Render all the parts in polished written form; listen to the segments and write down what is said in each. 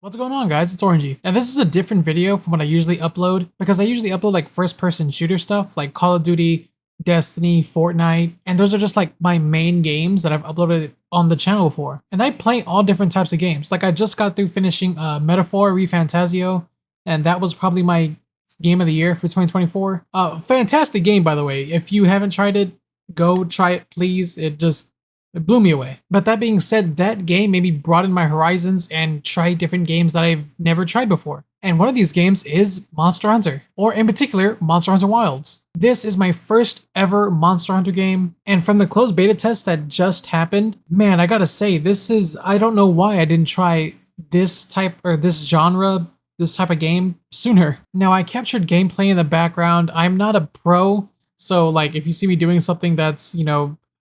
What's going on, guys? It's Orangey. And this is a different video from what I usually upload because I usually upload like first person shooter stuff like Call of Duty, Destiny, Fortnite, and those are just like my main games that I've uploaded on the channel before. And I play all different types of games. Like I just got through finishing Metaphor ReFantazio, and that was probably my game of the year for 2024. Fantastic game, by the way. If you haven't tried it, go try it, please. It blew me away. But that being said, that game made me broaden my horizons and try different games that I've never tried before. And one of these games is Monster Hunter, or in particular, Monster Hunter Wilds. This is my first ever Monster Hunter game, and from the closed beta test that just happened, man, I gotta say, I don't know why I didn't try this type or this genre, this type of game sooner. Now, I captured gameplay in the background. I'm not a pro, so like if you see me doing something that's,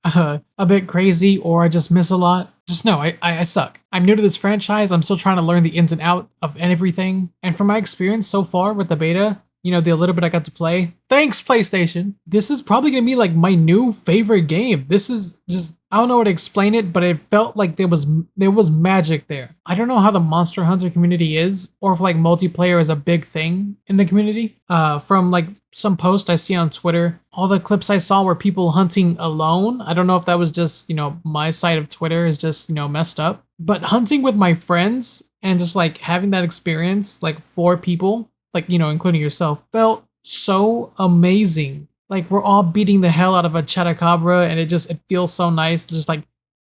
a bit crazy or I just miss a lot, just know I suck. I'm new to this franchise. I'm still trying to learn the ins and out of everything. And from my experience so far with the beta, the little bit I got to play, thanks PlayStation, this is probably gonna be like my new favorite game. This is just, I don't know how to explain it, but it felt like there was magic there. I don't know how the Monster Hunter community is, or if like multiplayer is a big thing in the community. From like some post I see on Twitter, all the clips I saw were people hunting alone. I don't know if that was just, my side of Twitter is just, messed up. But hunting with my friends and just like having that experience, like 4 people, like, including yourself, felt so amazing. Like we're all beating the hell out of a Chatacabra, and it feels so nice. Just like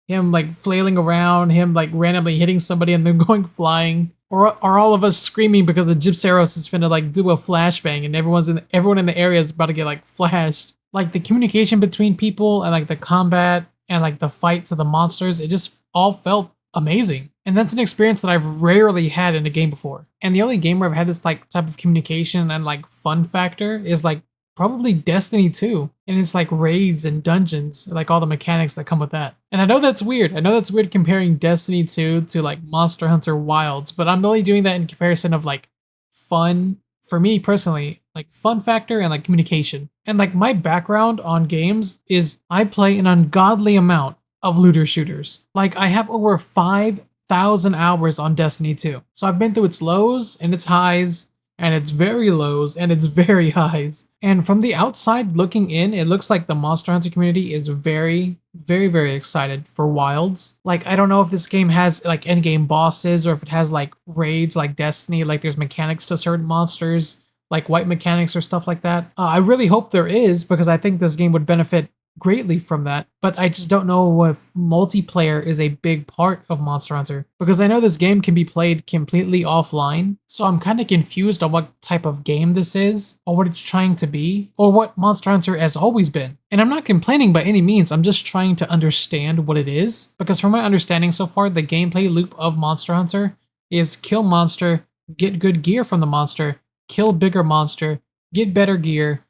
him like flailing around, him like randomly hitting somebody and then going flying. Or are all of us screaming because the Gypsaros is finna like do a flashbang and everyone in the area is about to get like flashed. Like the communication between people and like the combat and like the fights of the monsters, it just all felt amazing. And that's an experience that I've rarely had in a game before. And the only game where I've had this like type of communication and like fun factor is like probably Destiny 2. And it's like raids and dungeons, like all the mechanics that come with that. And I know that's weird. I know that's weird comparing Destiny 2 to like Monster Hunter Wilds, but I'm only doing that in comparison of like fun, for me personally, like fun factor and like communication. And like my background on games is I play an ungodly amount of looter shooters. Like I have over 5,000 hours on Destiny 2. So I've been through its lows and its highs and its very lows and its very highs. And from the outside looking in, it looks like the Monster Hunter community is very, very, very excited for Wilds. Like I don't know if this game has like endgame bosses or if it has like raids like Destiny, like there's mechanics to certain monsters, like white mechanics or stuff like that. I really hope there is, because I think this game would benefit greatly from that, but I just don't know if multiplayer is a big part of Monster Hunter, because I know this game can be played completely offline, so I'm kind of confused on what type of game this is, or what it's trying to be, or what Monster Hunter has always been. And I'm not complaining by any means, I'm just trying to understand what it is, because from my understanding so far, the gameplay loop of Monster Hunter is kill monster, get good gear from the monster, kill bigger monster, get better gear,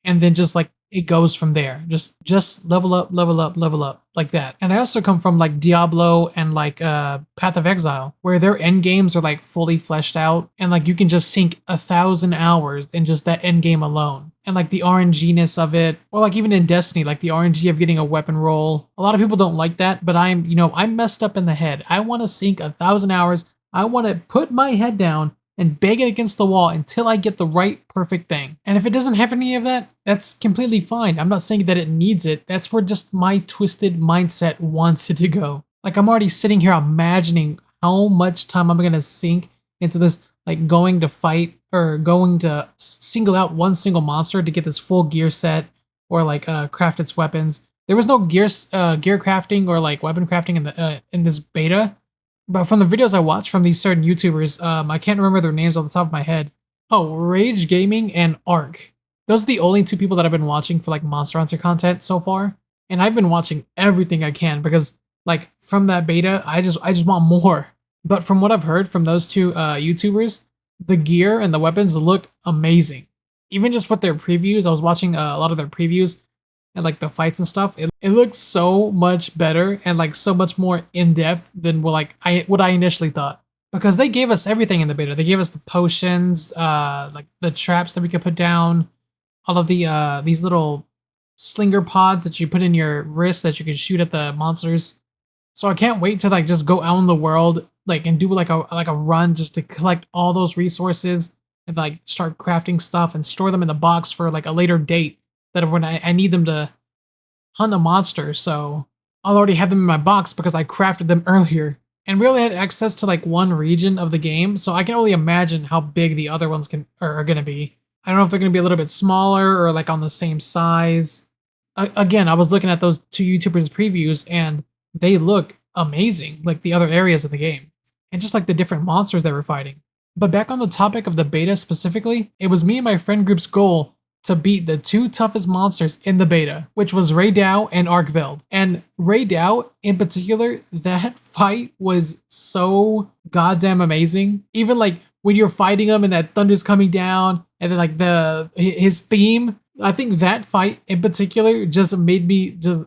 and then just like it goes from there. Just level up, like that. And I also come from like Diablo and like Path of Exile, where their end games are like fully fleshed out, and like you can just sink 1,000 hours in just that end game alone. And like the RNG-ness of it, or like even in Destiny, like the RNG of getting a weapon roll. A lot of people don't like that, but I'm messed up in the head. I want to sink 1,000 hours. I want to put my head down and bang it against the wall until I get the right perfect thing. And if it doesn't have any of that, that's completely fine. I'm not saying that it needs it. That's where just my twisted mindset wants it to go. Like I'm already sitting here imagining how much time I'm gonna sink into this, like going to fight or going to single out one single monster to get this full gear set or like craft its weapons. There was no gear crafting or like weapon crafting in this beta. But from the videos I watched from these certain YouTubers, I can't remember their names off the top of my head. Oh, Rage Gaming and Ark. Those are the only 2 people that I've been watching for like Monster Hunter content so far. And I've been watching everything I can because like from that beta, I just want more. But from what I've heard from those 2 YouTubers, the gear and the weapons look amazing. Even just with their previews, I was watching a lot of their previews and like the fights and stuff, it looks so much better and like so much more in depth than what I initially thought. Because they gave us everything in the beta. They gave us the potions, like the traps that we could put down, all of the these little slinger pods that you put in your wrist that you can shoot at the monsters. So I can't wait to like just go out in the world like and do like a run just to collect all those resources and like start crafting stuff and store them in the box for like a later date that when I need them to hunt a monster. So I'll already have them in my box because I crafted them earlier. And we only had access to like one region of the game, so I can only imagine how big the other ones are gonna be. I don't know if they're gonna be a little bit smaller or like on the same size. Again, I was looking at those two YouTubers previews and they look amazing, like the other areas of the game, and just like the different monsters they were fighting. But back on the topic of the beta specifically, it was me and my friend group's goal to beat the two toughest monsters in the beta, which was Raydao and Arkveld. And Raydao, in particular, that fight was so goddamn amazing. Even like when you're fighting him and that thunder's coming down, and then like his theme, I think that fight in particular just made me just.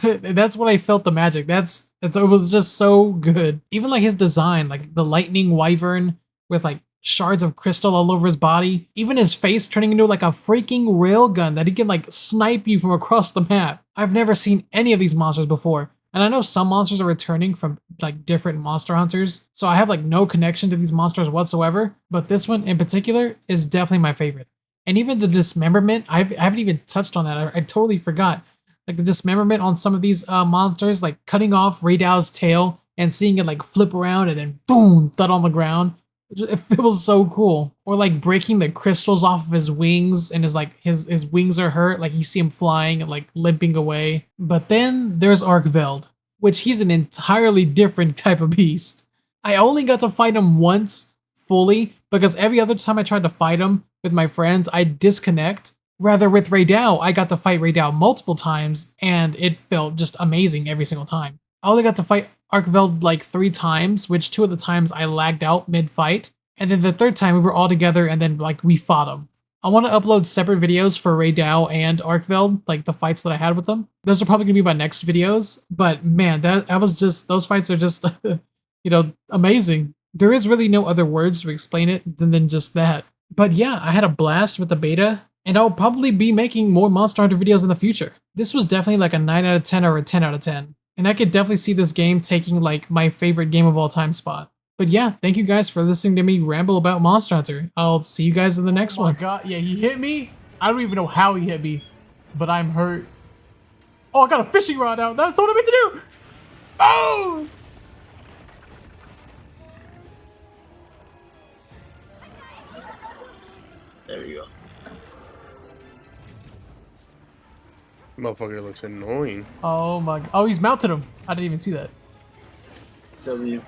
That's when I felt the magic. It was just so good. Even like his design, like the lightning wyvern with like shards of crystal all over his body. Even his face turning into like a freaking railgun that he can like snipe you from across the map. I've never seen any of these monsters before. And I know some monsters are returning from like different monster hunters, so I have like no connection to these monsters whatsoever. But this one in particular is definitely my favorite. And even the dismemberment, I haven't even touched on that. I totally forgot. Like the dismemberment on some of these monsters, like cutting off Raydao's tail and seeing it like flip around and then boom, thud on the ground. It feels so cool. Or like breaking the crystals off of his wings and his wings are hurt. Like you see him flying and like limping away. But then there's Arkveld, which he's an entirely different type of beast. I only got to fight him once fully because every other time I tried to fight him with my friends, I'd disconnect. Rather with Raydao, I got to fight Raydao multiple times and it felt just amazing every single time. I only got to fight Arkveld like 3 times, which 2 of the times I lagged out mid-fight. And then the 3rd time we were all together and then like we fought him. I want to upload separate videos for Raydao and Arkveld, like the fights that I had with them. Those are probably going to be my next videos. But man, that was just, those fights are just, amazing. There is really no other words to explain it than just that. But yeah, I had a blast with the beta. And I'll probably be making more Monster Hunter videos in the future. This was definitely like a 9 out of 10 or a 10 out of 10. And I could definitely see this game taking like my favorite game of all time spot. But yeah, thank you guys for listening to me ramble about Monster Hunter. I'll see you guys in the next one. Oh my god, yeah, he hit me. I don't even know how he hit me, but I'm hurt. Oh, I got a fishing rod out. That's what I meant to do. Oh! There we go. Motherfucker looks annoying. Oh my, oh, he's mounted him. I didn't even see that. W.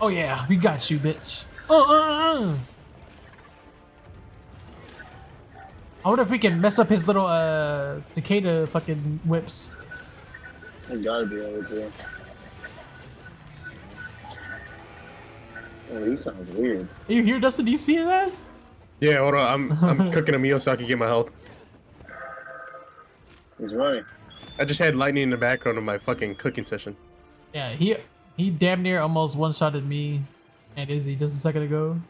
Oh yeah, we got you, bitch. I wonder if we can mess up his little cicada fucking whips. I gotta be able to. Oh, he sounds weird. Are you here, Dustin? Do you see his ass? Yeah, hold on. I'm cooking a meal so I can get my health. He's running. I just had lightning in the background of my fucking cooking session. Yeah, he damn near almost one-shotted me and Izzy just a second ago.